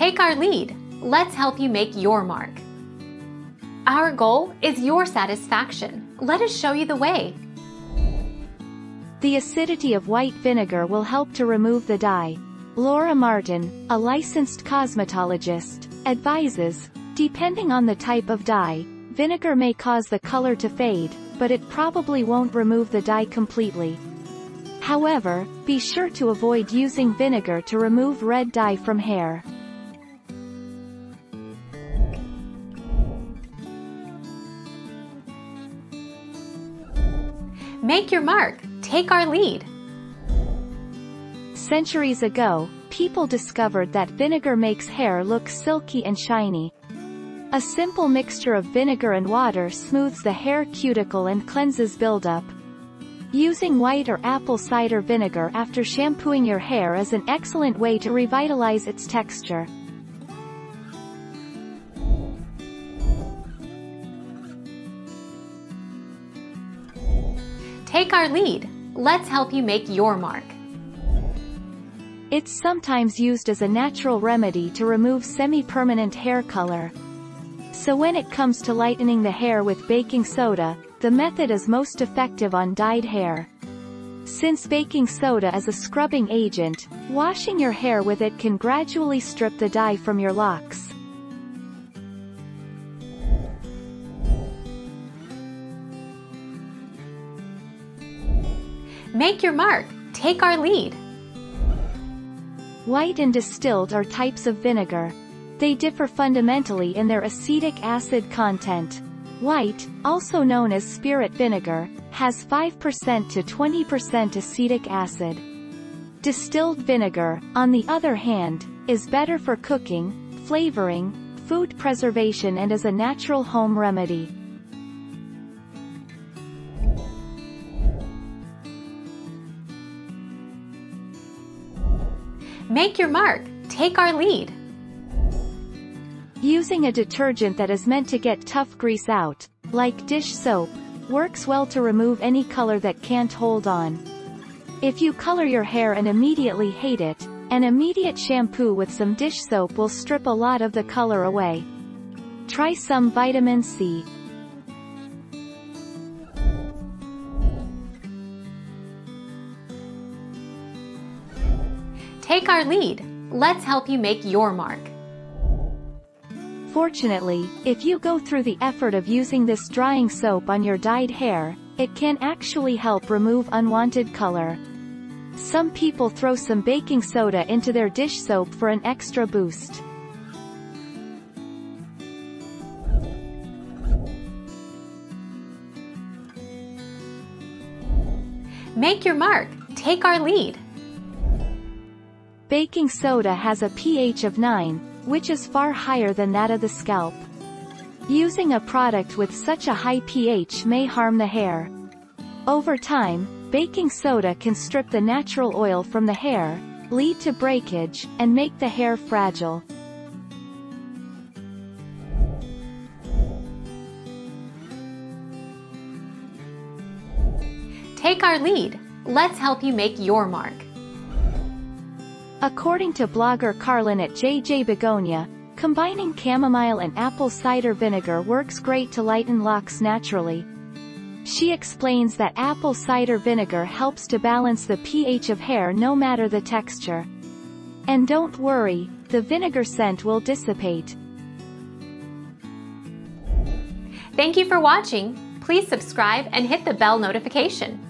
Take our lead. Let's help you make your mark. Our goal is your satisfaction. Let us show you the way. The acidity of white vinegar will help to remove the dye. Laura Martin, a licensed cosmetologist, advises, depending on the type of dye, vinegar may cause the color to fade, but it probably won't remove the dye completely. However, be sure to avoid using vinegar to remove red dye from hair. Make your mark. Take our lead. Centuries ago, people discovered that vinegar makes hair look silky and shiny. A simple mixture of vinegar and water smooths the hair cuticle and cleanses buildup. Using white or apple cider vinegar after shampooing your hair is an excellent way to revitalize its texture. Take our lead. Let's help you make your mark. It's sometimes used as a natural remedy to remove semi-permanent hair color. So when it comes to lightening the hair with baking soda, the method is most effective on dyed hair. Since baking soda is a scrubbing agent, washing your hair with it can gradually strip the dye from your locks. Make your mark. Take our lead. White and distilled are types of vinegar. They differ fundamentally in their acetic acid content. White, also known as spirit vinegar, has 5% to 20% acetic acid. Distilled vinegar, on the other hand, is better for cooking, flavoring, food preservation and as a natural home remedy. Make your mark. Take our lead. Using a detergent that is meant to get tough grease out, like dish soap, works well to remove any color that can't hold on. If you color your hair and immediately hate it, an immediate shampoo with some dish soap will strip a lot of the color away. Try some vitamin C. Take our lead. Let's help you make your mark. Fortunately, if you go through the effort of using this drying soap on your dyed hair, it can actually help remove unwanted color. Some people throw some baking soda into their dish soap for an extra boost. Make your mark. Take our lead. Baking soda has a pH of 9, which is far higher than that of the scalp. Using a product with such a high pH may harm the hair. Over time, baking soda can strip the natural oil from the hair, lead to breakage, and make the hair fragile. Take our lead. Let's help you make your mark. According to blogger Carlin at JJ Begonia, combining chamomile and apple cider vinegar works great to lighten locks naturally. She explains that apple cider vinegar helps to balance the pH of hair no matter the texture. And don't worry, the vinegar scent will dissipate. Thank you for watching. Please subscribe and hit the bell notification.